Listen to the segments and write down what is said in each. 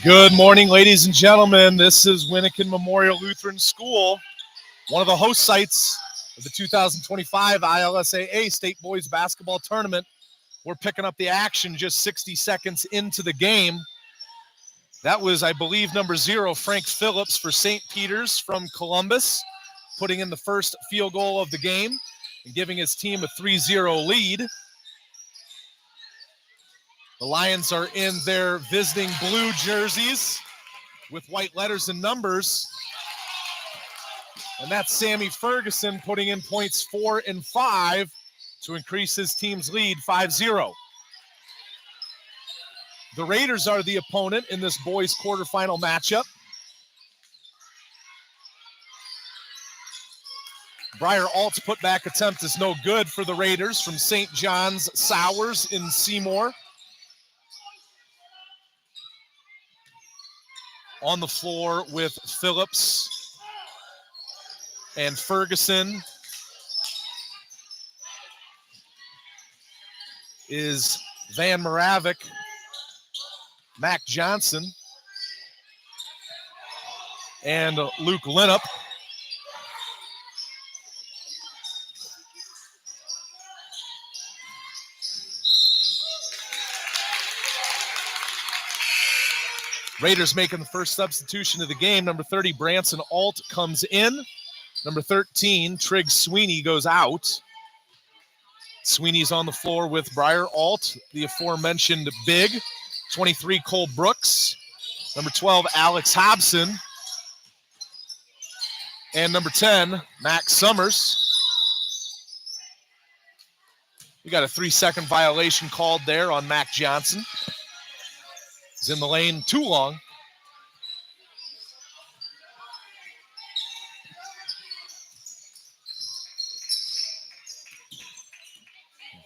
Good morning, ladies and gentlemen. This is Winnikin Memorial Lutheran School, one of the host sites of the 2025 ILSAA State Boys Basketball Tournament. We're picking up the action just 60 seconds into the game. That was, I believe, number 0, Frank Phillips for St. Peter's from Columbus, putting in the first field goal of the game and giving his team a 3-0 lead. The Lions are in their visiting blue jerseys with white letters and numbers. And that's Sammy Ferguson putting in points 4 and 5 to increase his team's lead 5-0. The Raiders are the opponent in this boys quarterfinal matchup. Briar Alt's putback attempt is no good for the Raiders from St. John's Sauers in Seymour. On the floor with Phillips and Ferguson is Van Moravik, Mac Johnson, and Luke Linnup. Raiders making the first substitution of the game. Number 30, Branson Alt comes in. Number 13, Trigg Sweeney goes out. Sweeney's on the floor with Briar Alt, the aforementioned big. 23, Cole Brooks. Number 12, Alex Hobson. And number 10, Max Summers. We got a 3-second violation called there on Mac Johnson. He's in the lane too long.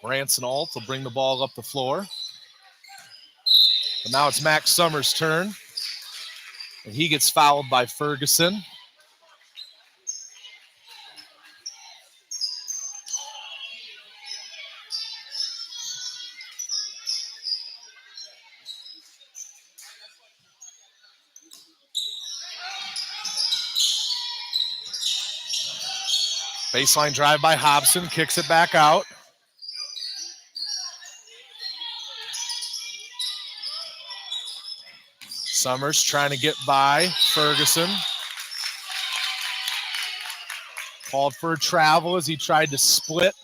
Branson Alt will bring the ball up the floor. But now it's Max Summers' turn. And he gets fouled by Ferguson. Baseline drive by Hobson, kicks it back out. Summers trying to get by Ferguson. Called for a travel as he tried to split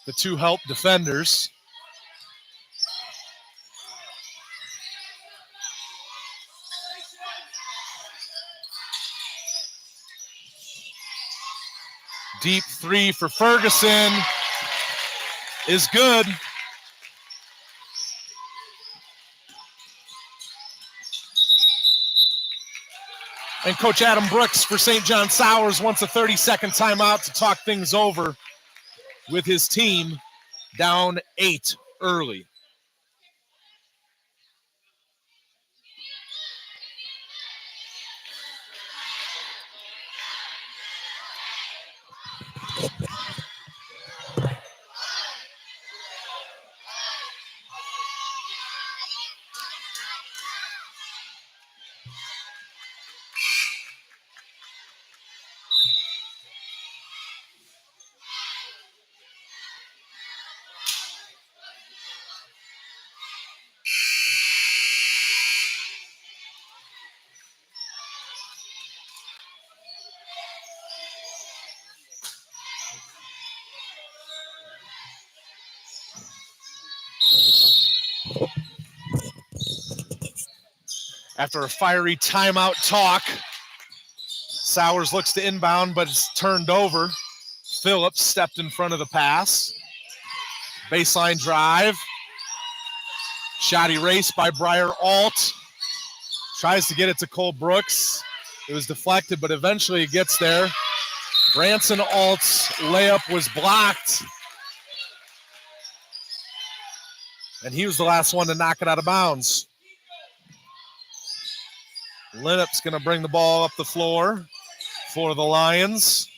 the two help defenders. Deep three for Ferguson is good. And Coach Adam Brooks for St. John Sauers wants a 30-second timeout to talk things over with his team down 8 early. After a fiery timeout talk, Sauers looks to inbound, but it's turned over. Phillips stepped in front of the pass. Baseline drive. Shot erased by Briar Alt. Tries to get it to Cole Brooks. It was deflected, but eventually it gets there. Branson Alt's layup was blocked. And he was the last one to knock it out of bounds. Linnup's going to bring the ball up the floor for the Lions.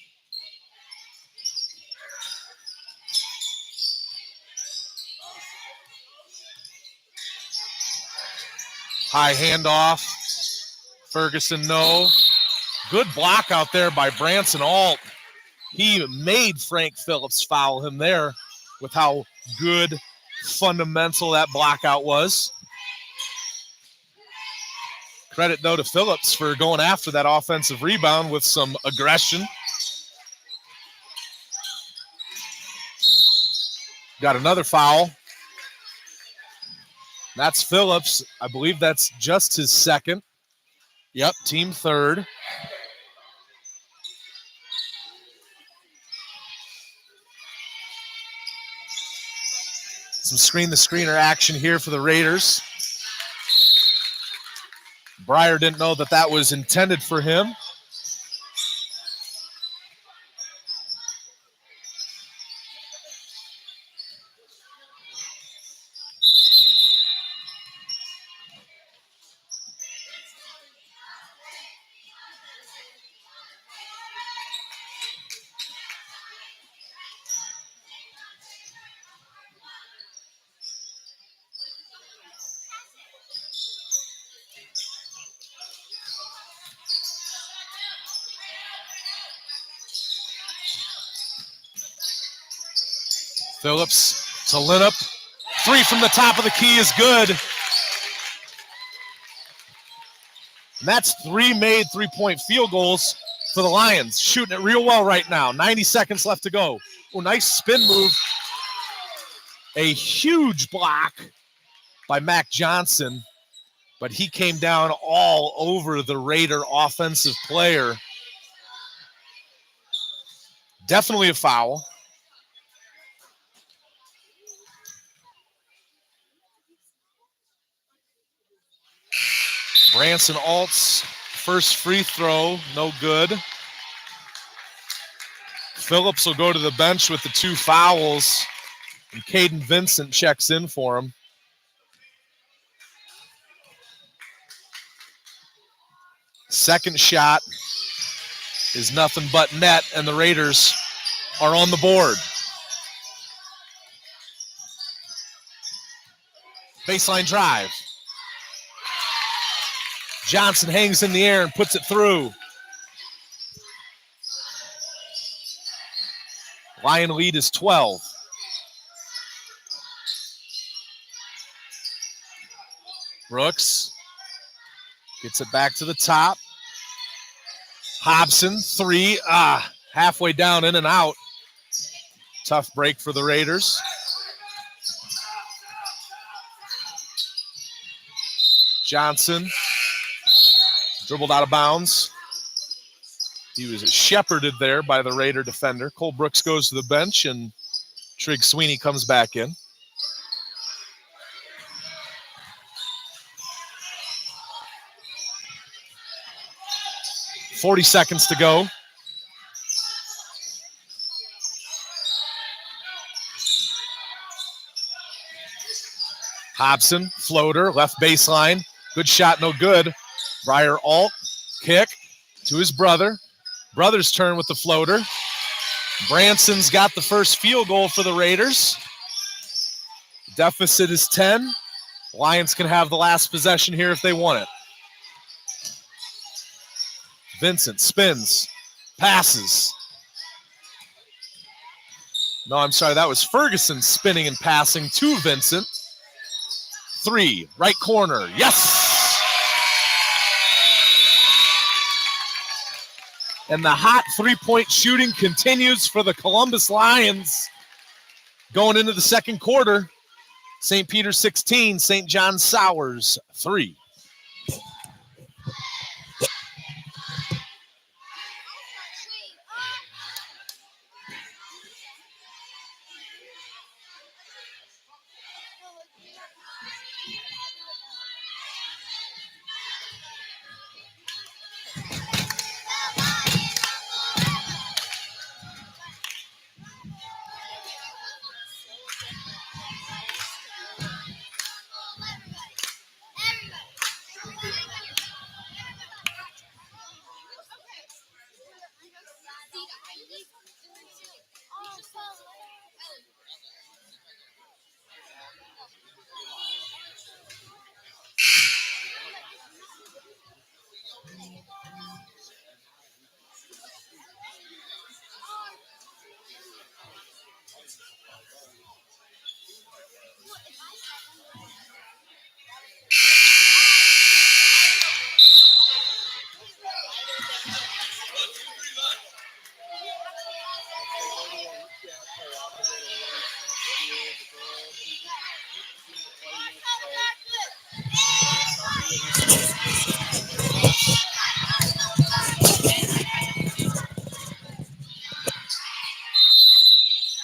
High handoff. Ferguson, no. Good block out there by Branson Alt. He made Frank Phillips foul him there with how good, fundamental that block out was. Credit, though, to Phillips for going after that offensive rebound with some aggression. Got another foul. That's Phillips. I believe that's just his second. Yep, team third. Some screen-to-screener action here for the Raiders. Breyer didn't know that that was intended for him. Phillips to Linnup. Three from the top of the key is good. And that's three made three-point field goals for the Lions. Shooting it real well right now. 90 seconds left to go. Oh, nice spin move. A huge block by Mac Johnson, but he came down all over the Raider offensive player. Definitely a foul. Branson Alt's first free throw, no good. Phillips will go to the bench with the two fouls, and Caden Vincent checks in for him. Second shot is nothing but net, and the Raiders are on the board. Baseline drive. Johnson hangs in the air and puts it through. Lion lead is 12. Brooks gets it back to the top. Hobson, three. Halfway down, in and out. Tough break for the Raiders. Johnson dribbled out of bounds. He was shepherded there by the Raider defender. Cole Brooks goes to the bench, and Trig Sweeney comes back in. .40 seconds to go. Hobson, floater, left baseline. Good shot, no good. Breyer Alt, kick to his brother. Brother's turn with the floater. Branson's got the first field goal for the Raiders. Deficit is 10. Lions can have the last possession here if they want it. Vincent spins, passes. No, I'm sorry, that was Ferguson spinning and passing to Vincent. Three, right corner, yes! And the hot three-point shooting continues for the Columbus Lions. Going into the second quarter, St. Peter's 16, St. John Sauers 3.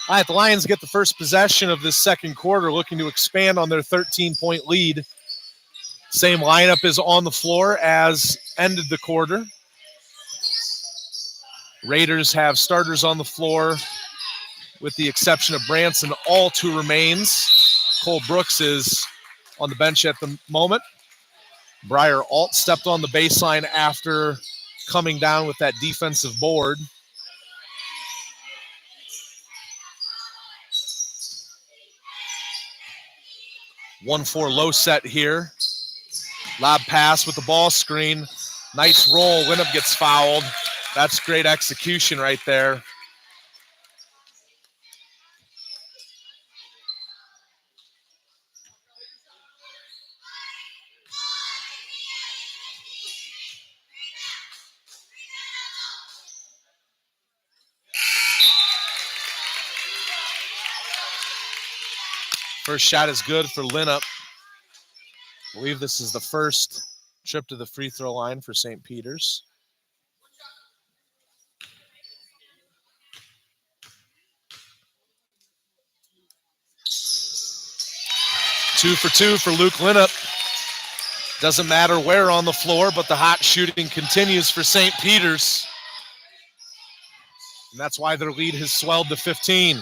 All right, the Lions get the first possession of this second quarter, looking to expand on their 13-point lead. Same lineup is on the floor as ended the quarter. Raiders have starters on the floor with the exception of Branson Alt, who remains. Cole Brooks is on the bench at the moment. Briar Alt stepped on the baseline after coming down with that defensive board. One four low set here. Lob pass with the ball screen. Nice roll. Winnip gets fouled. That's great execution right there. First shot is good for Linup. I believe this is the first trip to the free throw line for St. Peter's. Two for two for Luke Linup. Doesn't matter where on the floor, but the hot shooting continues for St. Peter's. And that's why their lead has swelled to 15.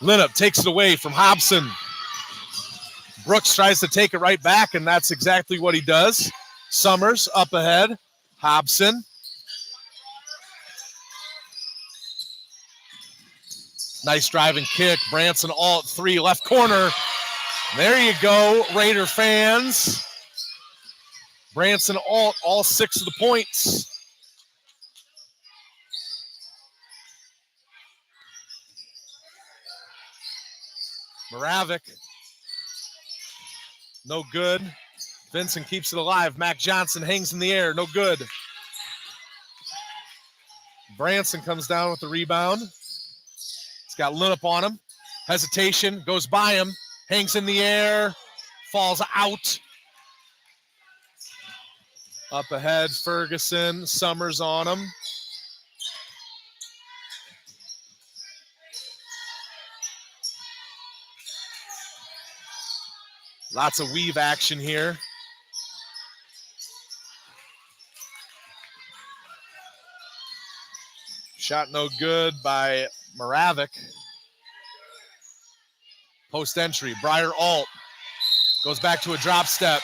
Linup takes it away from Hobson. Brooks tries to take it right back, and that's exactly what he does. Summers up ahead. Hobson. Nice driving kick. Branson Alt, three, left corner. There you go, Raider fans. Branson Alt, all 6 of the points. Moravik. No good. Vincent keeps it alive. Mac Johnson hangs in the air. No good. Branson comes down with the rebound. He's got Linup on him. Hesitation. Goes by him. Hangs in the air. Falls out. Up ahead, Ferguson. Summers on him. Lots of weave action here. Shot no good by Moravik. Post entry, Briar Alt goes back to a drop step.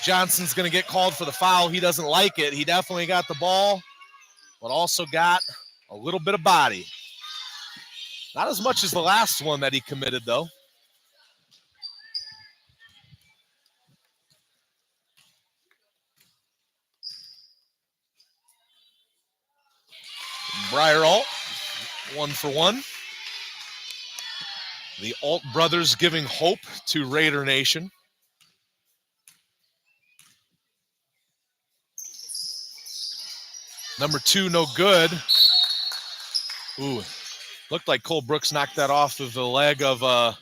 Johnson's going to get called for the foul. He doesn't like it. He definitely got the ball, but also got a little bit of body. Not as much as the last one that he committed, though. Briar Alt, 1 for 1. The Alt brothers giving hope to Raider Nation. Number 2, no good. Ooh, looked like Cole Brooks knocked that off of the leg of a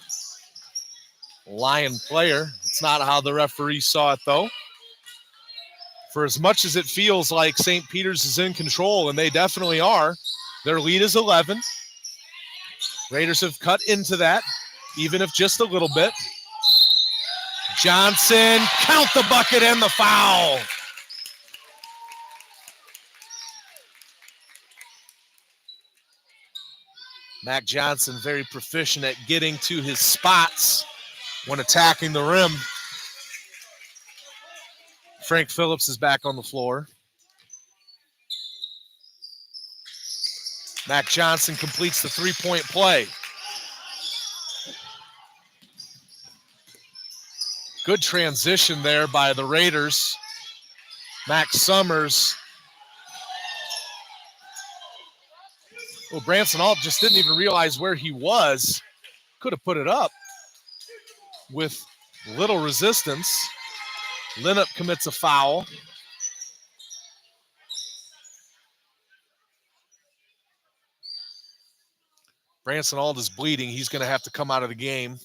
Lion player. It's not how the referee saw it, though. For as much as it feels like St. Peter's is in control, and they definitely are, their lead is 11. Raiders have cut into that, even if just a little bit. Johnson, count the bucket and the foul. Mac Johnson very proficient at getting to his spots when attacking the rim. Frank Phillips is back on the floor. Mac Johnson completes the three-point play. Good transition there by the Raiders. Max Summers. Well, Branson Alt just didn't even realize where he was. Could have put it up with little resistance. Linup commits a foul. Branson Alt is bleeding. He's going to have to come out of the game.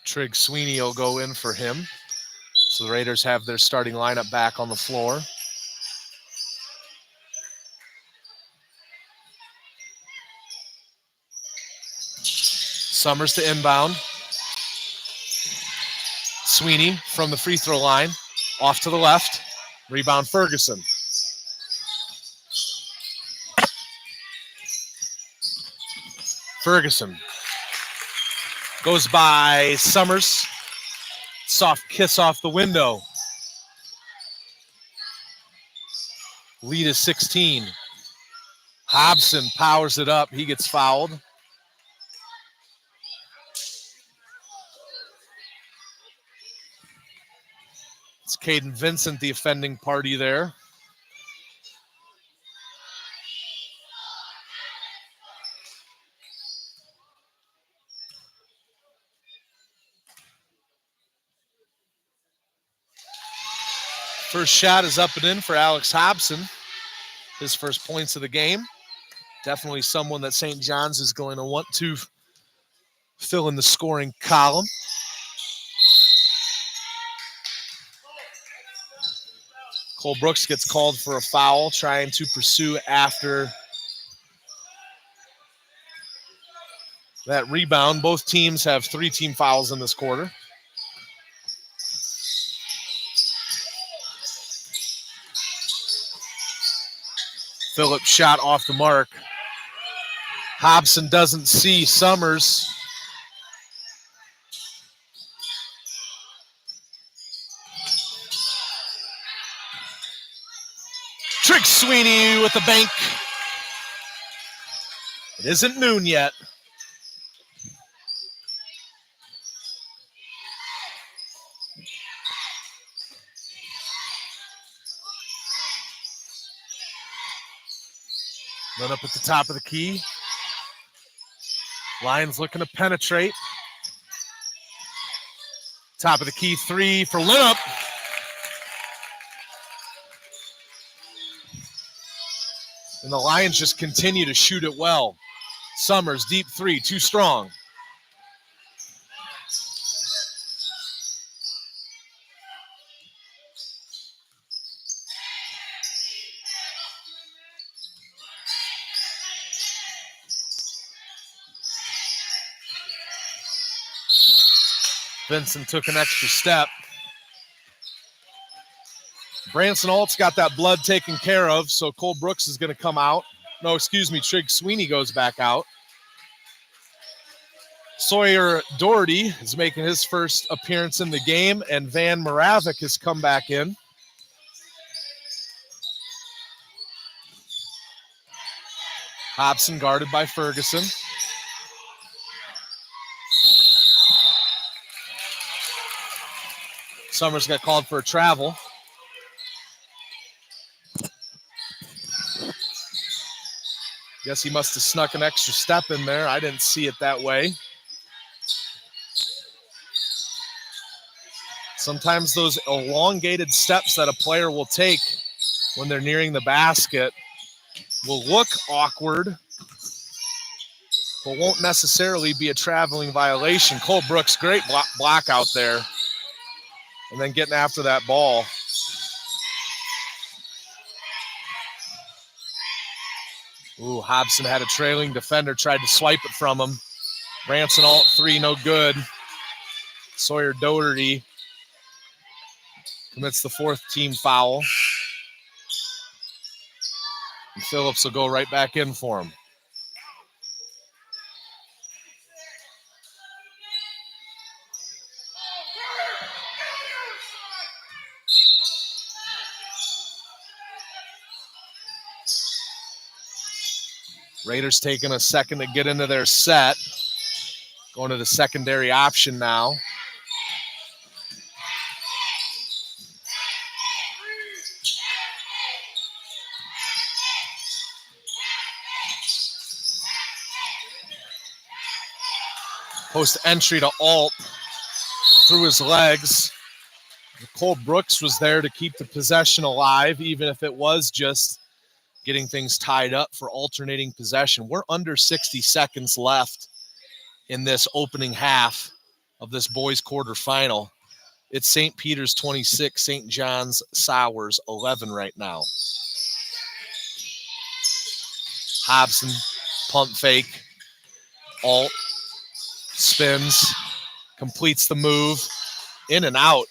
Trig Sweeney will go in for him. So the Raiders have their starting lineup back on the floor. Summers to inbound. Sweeney from the free throw line. Off to the left. Rebound Ferguson. Ferguson goes by Summers. Soft kiss off the window. Lead is 16. Hobson powers it up. He gets fouled. It's Caden Vincent, the offending party there. First shot is up and in for Alex Hobson. His first points of the game. Definitely someone that St. John's is going to want to fill in the scoring column. Cole Brooks gets called for a foul, trying to pursue after that rebound. Both teams have 3 team fouls in this quarter. Phillips shot off the mark. Hobson doesn't see Summers. Trick Sweeney with the bank. It isn't noon yet. Run up at the top of the key. Lions looking to penetrate. Top of the key 3 for Linup. And the Lions just continue to shoot it well. Summers, deep 3, too strong. Vincent took an extra step. Branson Alt's got that blood taken care of, so Cole Brooks is going to come out. No, excuse me, Trig Sweeney goes back out. Sawyer Doherty is making his first appearance in the game, and Van Moravik has come back in. Hobson guarded by Ferguson. Summers got called for a travel. Guess he must have snuck an extra step in there. I didn't see it that way. Sometimes those elongated steps that a player will take when they're nearing the basket will look awkward, but won't necessarily be a traveling violation. Cole Brooks, great block out there. And then getting after that ball. Ooh, Hobson had a trailing defender, tried to swipe it from him. Branson Alt 3, no good. Sawyer Doherty commits the 4th team foul. And Phillips will go right back in for him. Raiders taking a second to get into their set. Going to the secondary option now. Post entry to Alt through his legs. Cole Brooks was there to keep the possession alive, even if it was just getting things tied up for alternating possession. We're under 60 seconds left in this opening half of this boys quarterfinal. It's St. Peter's 26, St. John's Sauers 11 right now. Hobson, pump fake, alt, spins, completes the move, in and out.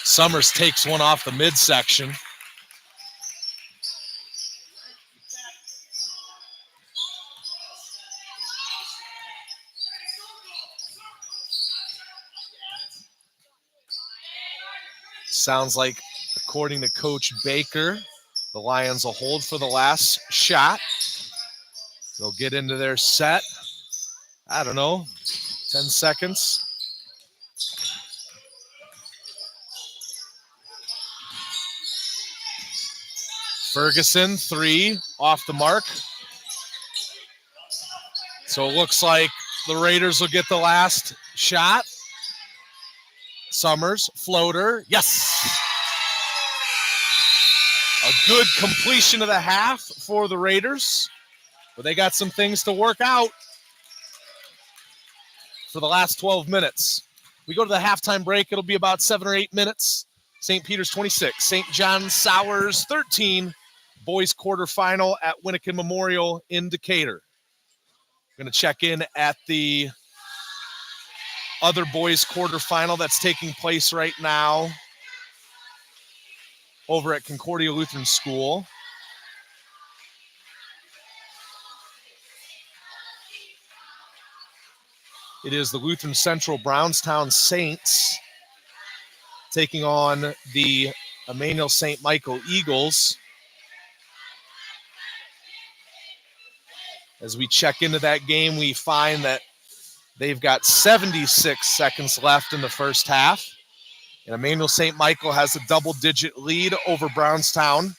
Summers takes one off the midsection. Sounds like, according to Coach Baker, the Lions will hold for the last shot. They'll get into their set. I don't know, 10 seconds. Ferguson, 3, off the mark. So it looks like the Raiders will get the last shot. Summers, floater, yes! A good completion of the half for the Raiders, but they got some things to work out for the last 12 minutes. We go to the halftime break. It'll be about 7 or 8 minutes. St. Peter's 26, St. John's Sauers 13, boys quarterfinal at Winnikin Memorial in Decatur. Going to check in at the other boys quarterfinal that's taking place right now over at Concordia Lutheran School. It is the Lutheran Central Brownstown Saints taking on the Emmanuel St. Michael Eagles. As we check into that game, we find that they've got 76 seconds left in the first half. And Emmanuel St. Michael has a double-digit lead over Brownstown,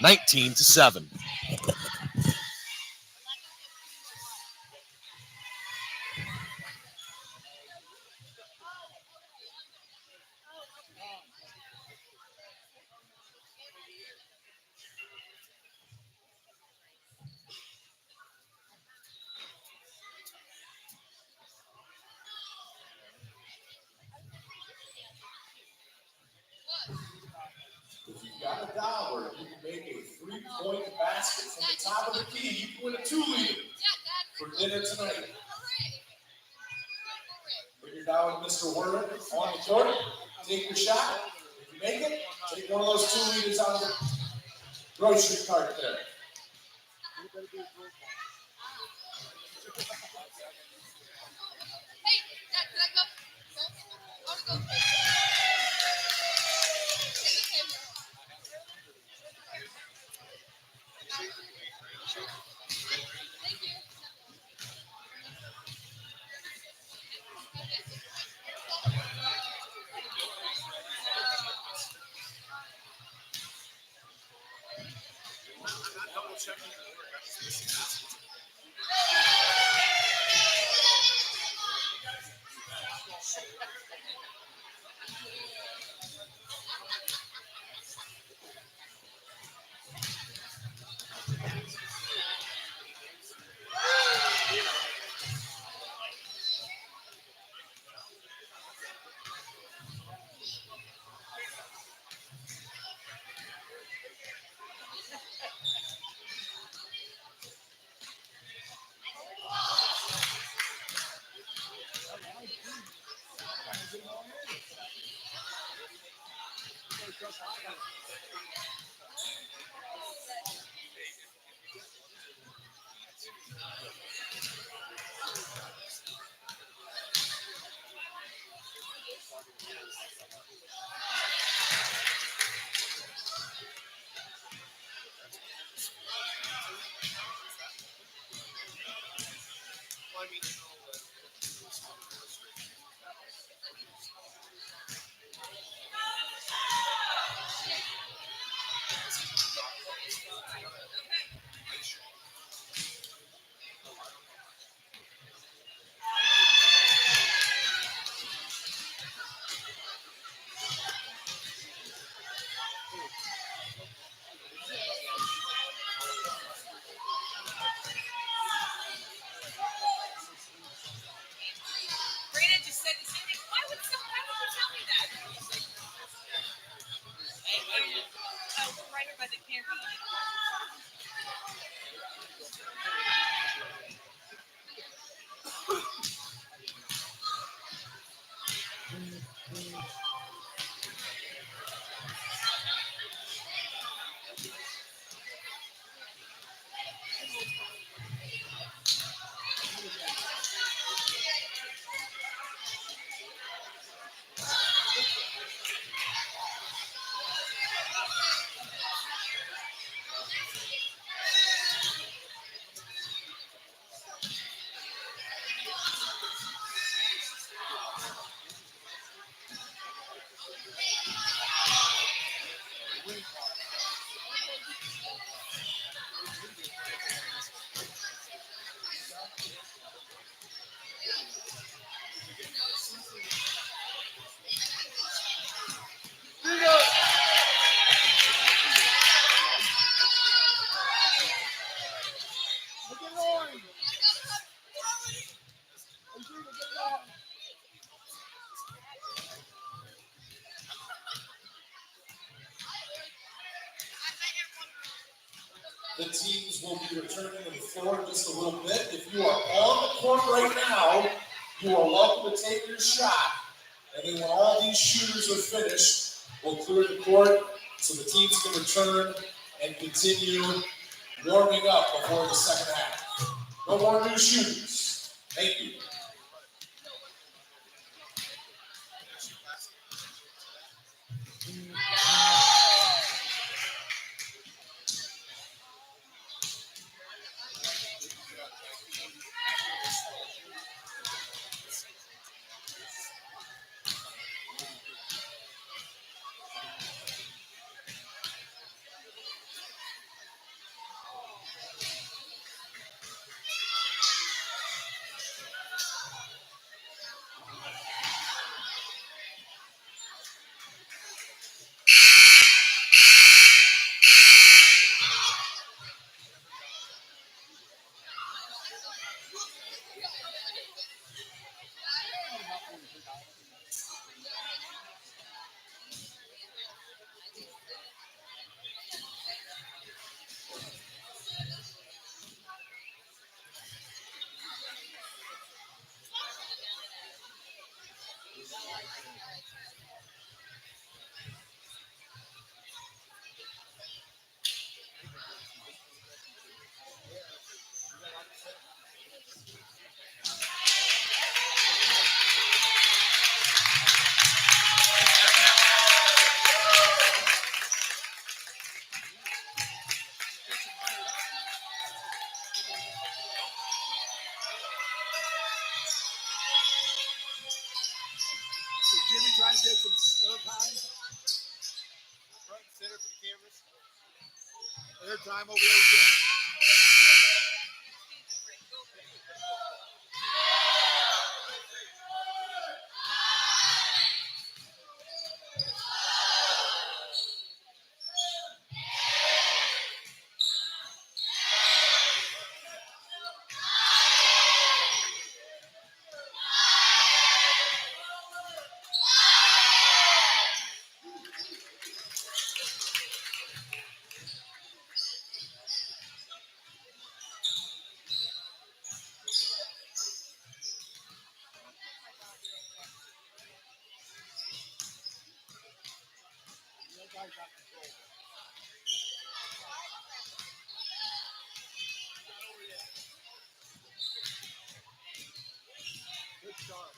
19-7. If you've got $1, you can make a 3-point basket from the top of the key. You can win a 2-liter for dinner tonight. Bring your dollar to Mr. Werner on the court. Take your shot. If you make it, take one of those 2 liters out of the grocery cart there. the teams will be returning to the floor in just a little bit. If you are on the court right now, you are welcome to take your shot. And then when all these shooters are finished, we'll clear the court so the teams can return and continue warming up before the second half. No more new shooters. Thank you. Jimmy trying to get some airtime. Front and center for the cameras. Airtime over there, Jim. Good start.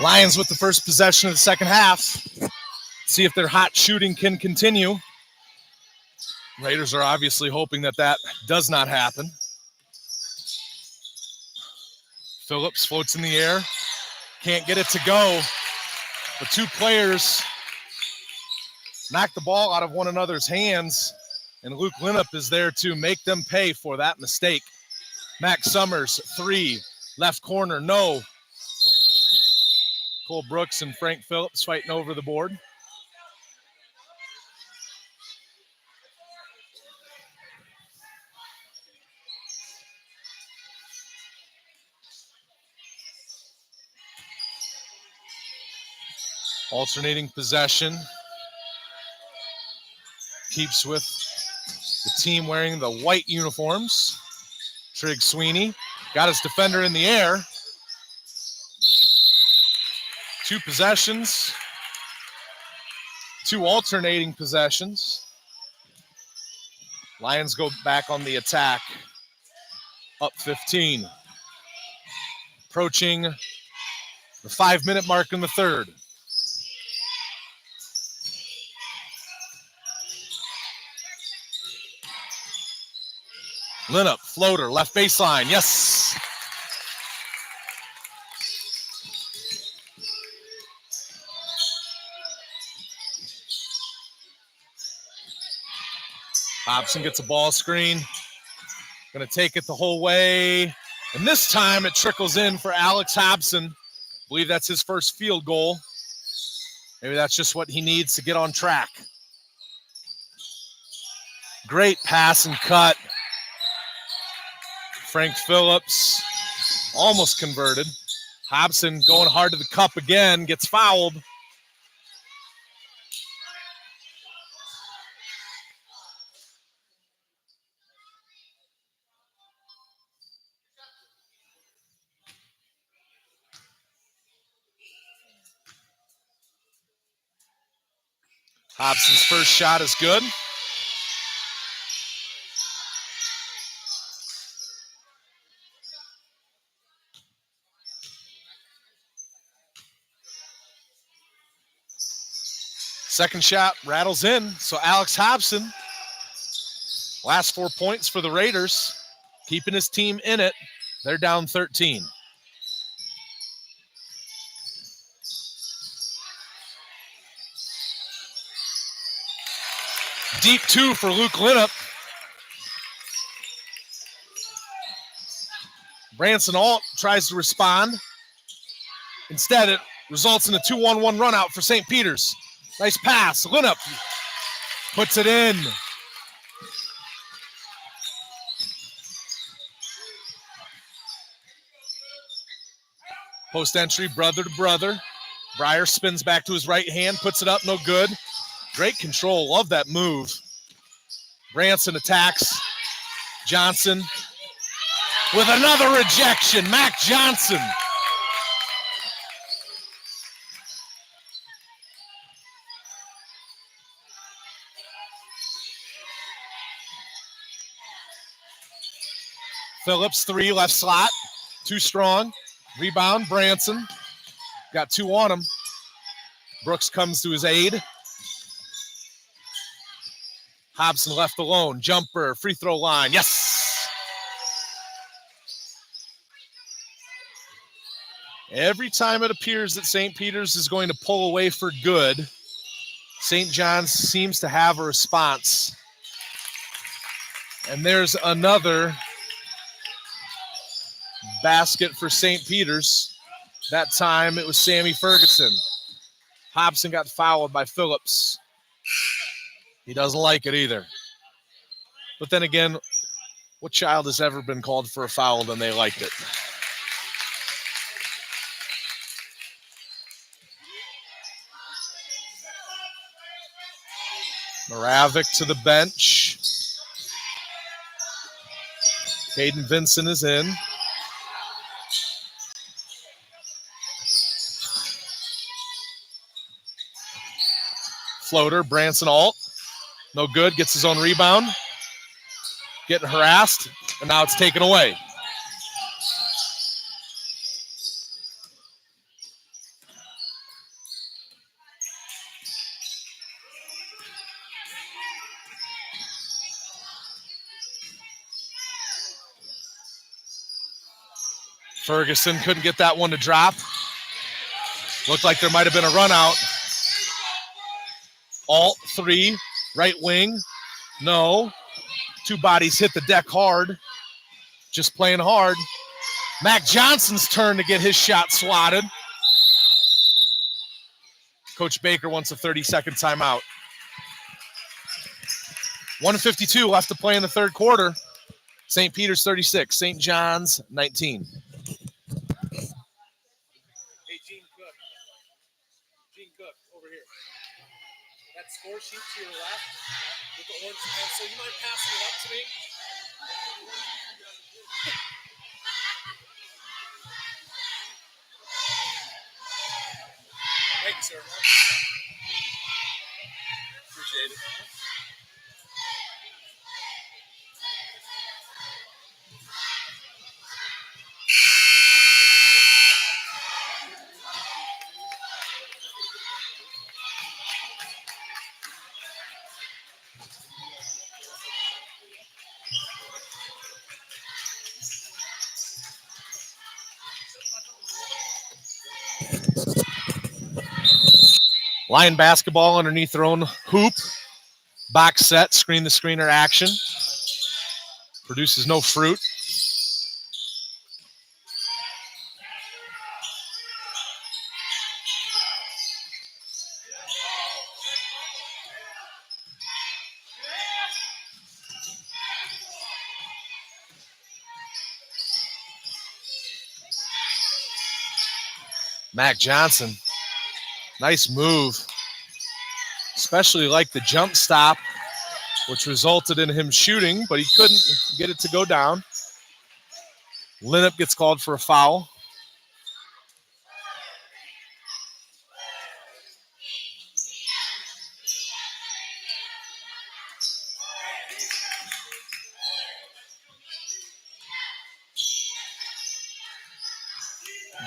Lions with the first possession of the second half. See if their hot shooting can continue. Raiders are obviously hoping that that does not happen. Phillips floats in the air. Can't get it to go. The two players knock the ball out of one another's hands, and Luke Linnep is there to make them pay for that mistake. Max Summers, three, left corner, no. Cole Brooks and Frank Phillips fighting over the board. Alternating possession. Keeps with the team wearing the white uniforms. Trig Sweeney got his defender in the air. 2 possessions. 2 alternating possessions. Lions go back on the attack. Up 15. Approaching the 5-minute mark in the third. Linup, floater, left baseline, yes! Hobson gets a ball screen. Gonna take it the whole way. And this time it trickles in for Alex Hobson. I believe that's his first field goal. Maybe that's just what he needs to get on track. Great pass and cut. Frank Phillips almost converted. Hobson going hard to the cup again, gets fouled. Hobson's first shot is good. Second shot rattles in. So Alex Hobson, last 4 points for the Raiders, keeping his team in it. They're down 13. Deep 2 for Luke Linup. Branson Alt tries to respond. Instead, it results in a 2-on-1 run out for St. Peter's. Nice pass. Linup puts it in. Post entry, brother to brother. Breyer spins back to his right hand, puts it up, no good. Great control, love that move. Branson attacks. Johnson with another rejection. Mac Johnson. Phillips, 3, left slot. Too strong. Rebound, Branson. Got 2 on him. Brooks comes to his aid. Hobson left alone. Jumper, free throw line. Yes! Every time it appears that St. Peter's is going to pull away for good, St. John's seems to have a response. And there's another basket for St. Peter's. That time it was Sammy Ferguson. Hobson got fouled by Phillips. He doesn't like it either. But then again, what child has ever been called for a foul and they liked it? Moravik to the bench. Caden Vincent is in. Floater, Branson Alt. No good, gets his own rebound. Getting harassed, and now it's taken away. Ferguson couldn't get that one to drop. Looked like there might have been a run out. Alt, 3, right wing. No. 2 bodies hit the deck hard. Just playing hard. Mac Johnson's turn to get his shot swatted. Coach Baker wants a 30-second timeout. 1:52 left to play in the third quarter. St. Peter's 36, St. John's 19. Hey, Gene Cook, over here. that score sheet to your left with the orange pen. So you mind passing it up to me? Thank you, sir. Appreciate it. Lion basketball underneath their own hoop. Box set, screen the screener action. Produces no fruit. Mac Johnson, nice move. Especially like the jump stop, which resulted in him shooting, but he couldn't get it to go down. Linnup gets called for a foul.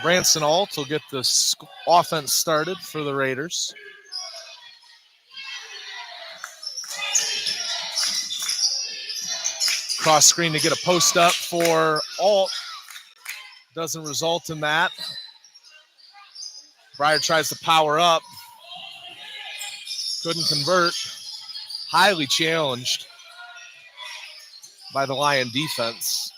Branson Alt will get the offense started for the Raiders. Cross screen to get a post up for Alt. Doesn't result in that. Breyer tries to power up. Couldn't convert. Highly challenged by the Lion defense.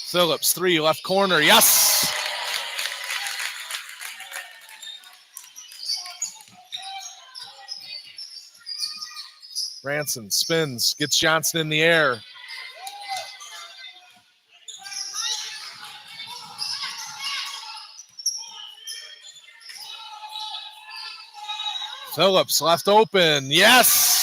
Phillips, three, left corner, yes! Branson spins, gets Johnson in the air. Phillips left open, yes!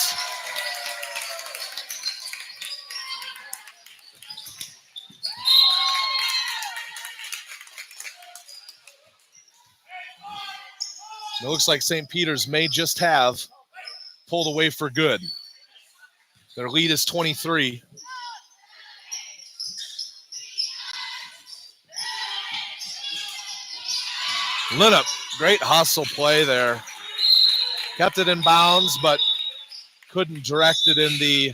It looks like St. Peter's may just have pulled away for good. Their lead is 23. Linnup, great hustle play there. Kept it in bounds, but couldn't direct it in the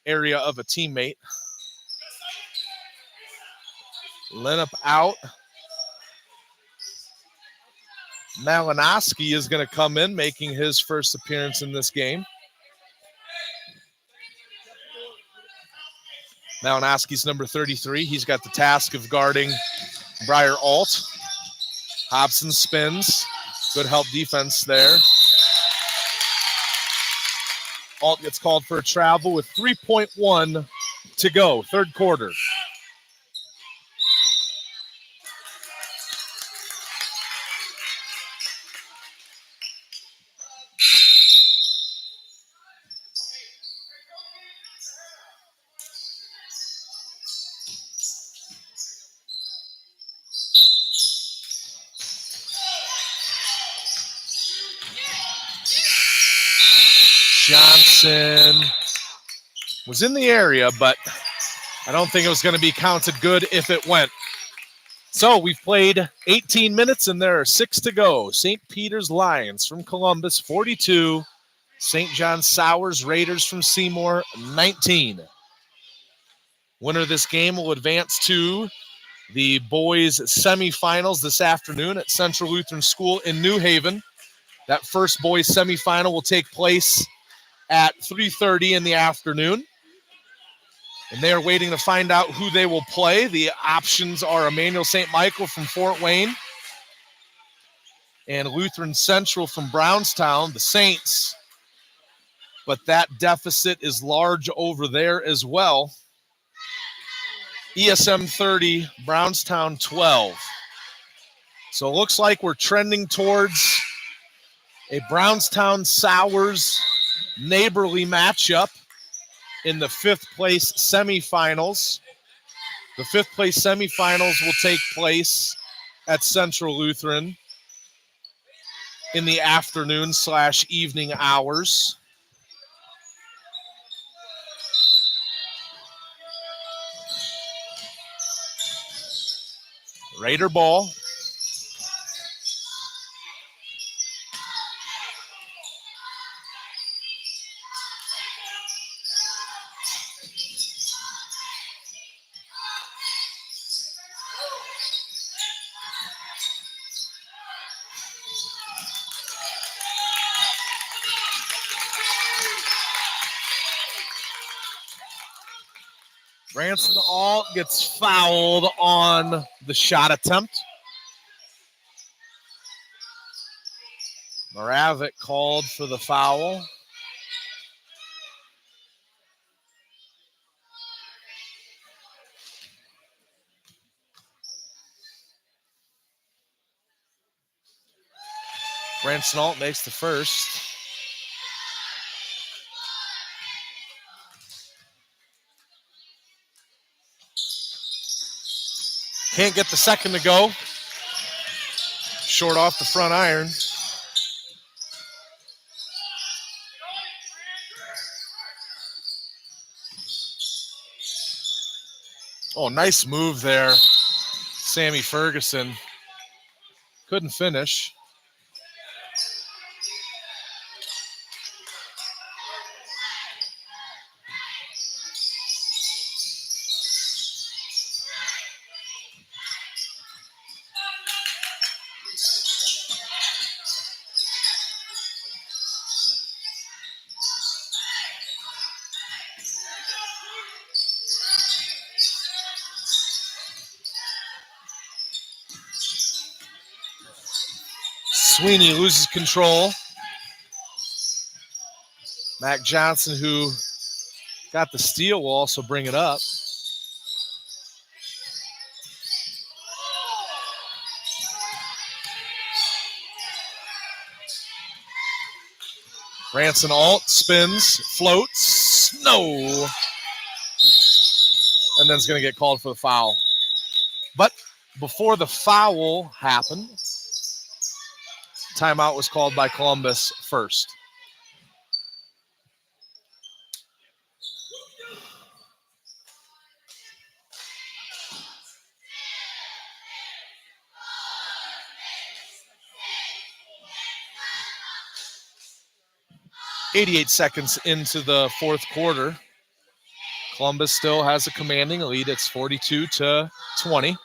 area of a teammate. Linnup out. Malinowski is going to come in, making his first appearance in this game. Malinowski's number 33. He's got the task of guarding Breyer Alt. Hobson spins. Good help defense there. Alt gets called for a travel with 3.1 to go, third quarter. Johnson was in the area, but I don't think it was going to be counted good if it went. So we've played 18 minutes and there are 6 to go. St. Peter's Lions from Columbus, 42. St. John Sauers Raiders from Seymour, 19. Winner of this game will advance to the boys' semifinals this afternoon at Central Lutheran School in New Haven. That first boys' semifinal will take place at 3:30 in the afternoon. And they are waiting to find out who they will play. The options are Emmanuel St. Michael from Fort Wayne and Lutheran Central from Brownstown, the Saints. But that deficit is large over there as well. ESM 30, Brownstown 12. So it looks like we're trending towards a Brownstown Sauers neighborly matchup in the 5th place semifinals. The 5th place semifinals will take place at Central Lutheran in the afternoon/evening hours. Raider ball. Branson Alt gets fouled on the shot attempt. Moravec called for the foul. Branson Alt makes the first. Can't get the second to go. Short off the front iron. Oh, nice move there. Sammy Ferguson couldn't finish. Sweeney loses control. Mac Johnson, who got the steal, will also bring it up. Branson Alt spins, floats, no. And then it's going to get called for the foul. But before the foul happened, timeout was called by Columbus first. .88 seconds into the 4th quarter. Columbus still has a commanding lead. It's 42-20.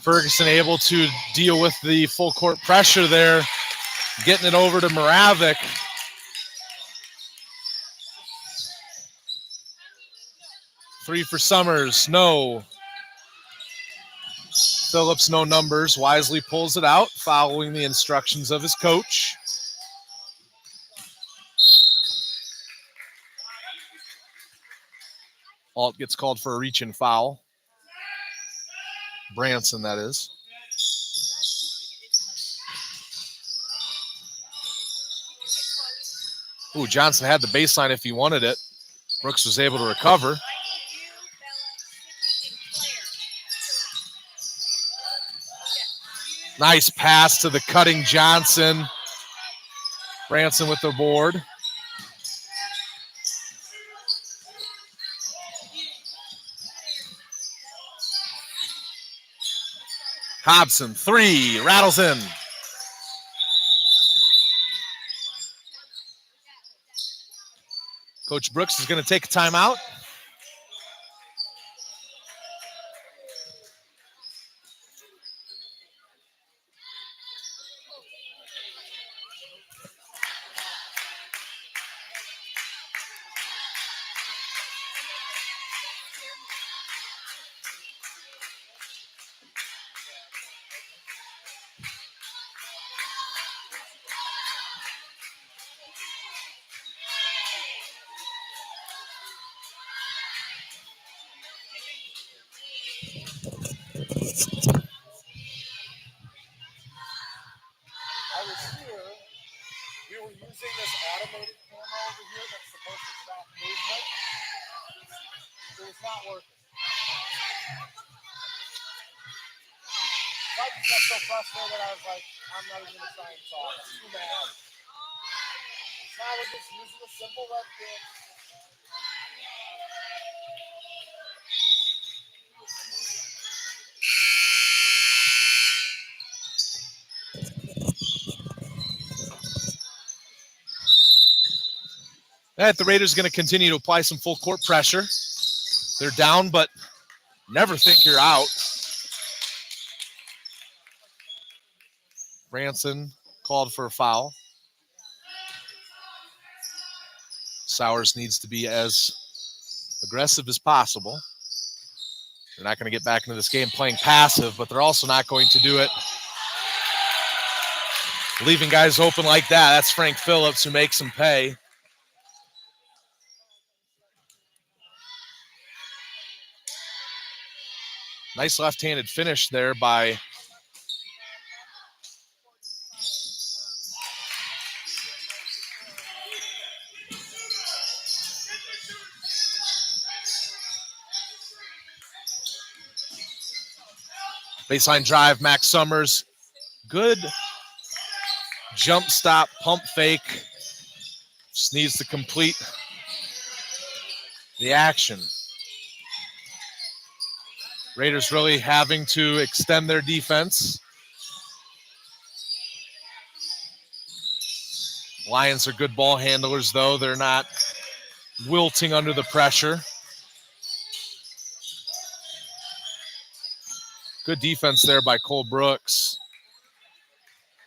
Ferguson able to deal with the full court pressure there, getting it over to Moravec. Three for Summers, no. Phillips, no numbers. Wisely pulls it out, following the instructions of his coach. Alt gets called for a reach-in foul. Branson, that is. Ooh, Johnson had the baseline if he wanted it. Brooks was able to recover. Nice pass to the cutting Johnson. Branson with the board. Hobson, 3, rattles in. Coach Brooks is going to take a timeout. I was here. We were using this automated camera over here that's supposed to track movement. It was not working. I just got so frustrated, I was like, I'm not even going to try and talk. I'm too mad. Now we're just using a simple red kit. The Raiders are going to continue to apply some full court pressure. They're down, but never think you're out. Branson called for a foul. Sauers needs to be as aggressive as possible. They're not going to get back into this game playing passive, but they're also not going to do it leaving guys open like that. That's Frank Phillips who makes them pay. Nice left-handed finish there by baseline drive, Max Summers. Good jump stop, pump fake. Just needs to complete the action. Raiders really having to extend their defense. Lions are good ball handlers, though. They're not wilting under the pressure. Good defense there by Cole Brooks.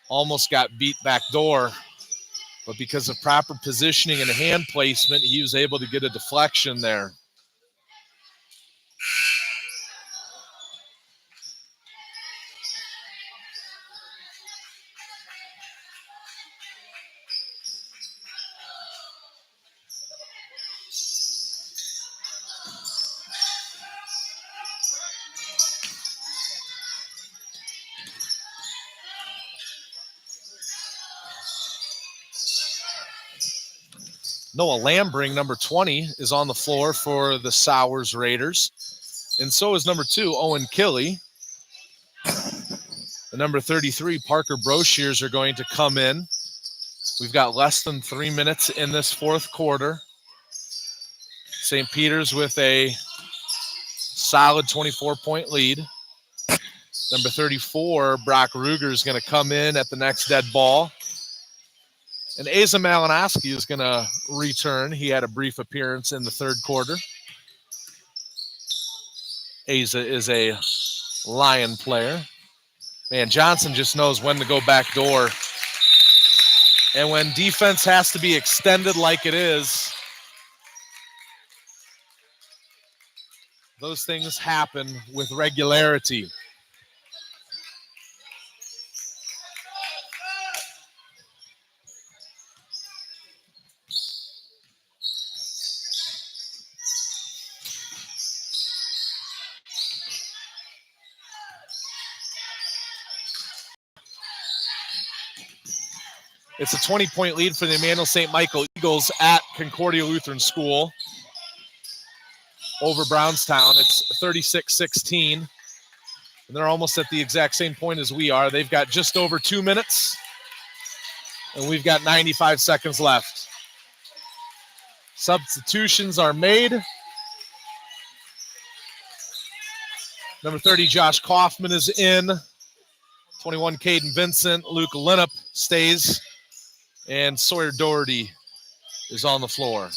Almost got beat back door, but because of proper positioning and hand placement, he was able to get a deflection there. Noah Lambring, number 20, is on the floor for the Sauers Raiders. And so is number 2, Owen Killey. The number 33, Parker Broshears, are going to come in. We've got less than 3 minutes in this fourth quarter. St. Peter's with a solid 24-point lead. Number 34, Brock Ruger, is going to come in at the next dead ball. And Asa Malinowski is going to return. He had a brief appearance in the third quarter. Asa is a Lion player. Man, Johnson just knows when to go back door. And when defense has to be extended like it is, those things happen with regularity. It's a 20-point lead for the Emmanuel St. Michael Eagles at Concordia Lutheran School. over Brownstown. It's 36-16. And they're almost at the exact same point as we are. They've got just over 2 minutes, and we've got 95 seconds left. Substitutions are made. Number 30, Josh Kaufman is in. 21, Caden Vincent. Luke Linnup stays. And Sawyer Doherty is on the floor.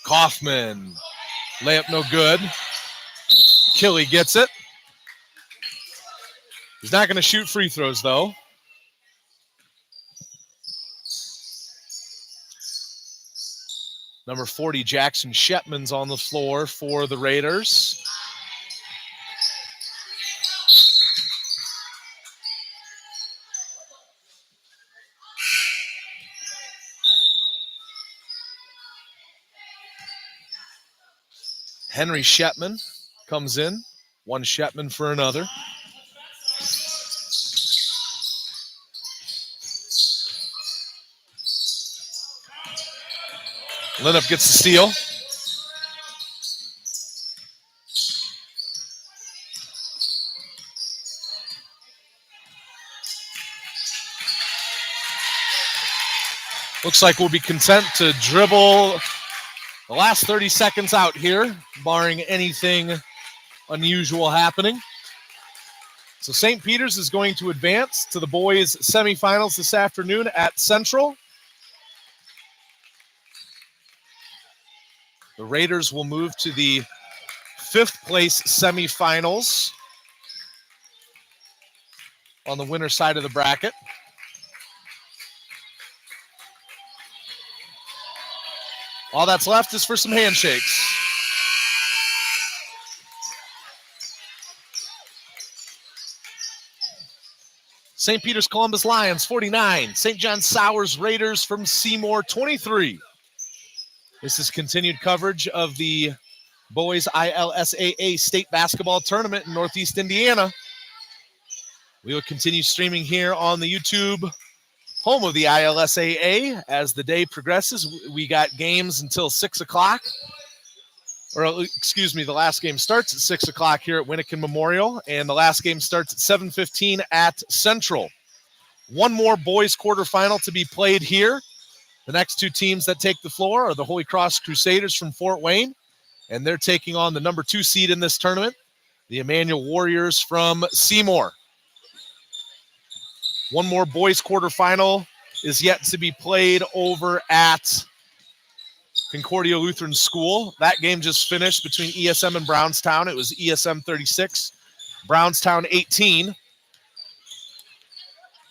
Kaufman, layup no good. Killy gets it. He's not going to shoot free throws, though. Number 40, Jackson Shetman's on the floor for the Raiders. Henry Shetman comes in. One Shetman for another. Linnup gets the steal. Looks like we'll be content to dribble the last 30 seconds out here, barring anything unusual happening. So St. Peter's is going to advance to the boys' semifinals this afternoon at Central. The Raiders will move to the 5th place semifinals on the winner side of the bracket. All that's left is for some handshakes. St. Peter's Columbus Lions, 49. St. John Sauers Raiders from Seymour, 23. This is continued coverage of the boys ILSAA state basketball tournament in Northeast Indiana. We will continue streaming here on the YouTube home of the ILSAA as the day progresses. We got games until 6 o'clock. Or excuse me, the last game starts at 6 o'clock here at Winnikin Memorial, and the last game starts at 7:15 at Central. One more boys quarterfinal to be played here. The next two teams that take the floor are the Holy Cross Crusaders from Fort Wayne, and they're taking on the number 2 seed in this tournament, the Emmanuel Warriors from Seymour. One more boys quarterfinal is yet to be played over at Concordia Lutheran School. That game just finished between ESM and Brownstown. It was ESM 36, Brownstown 18.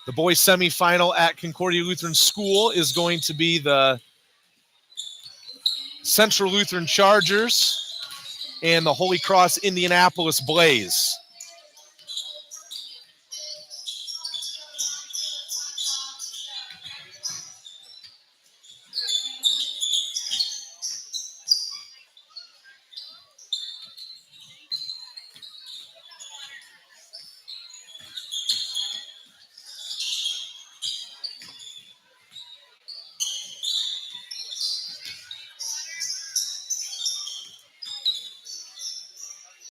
The boys semifinal at Concordia Lutheran School is going to be the Central Lutheran Chargers and the Holy Cross Indianapolis Blaze.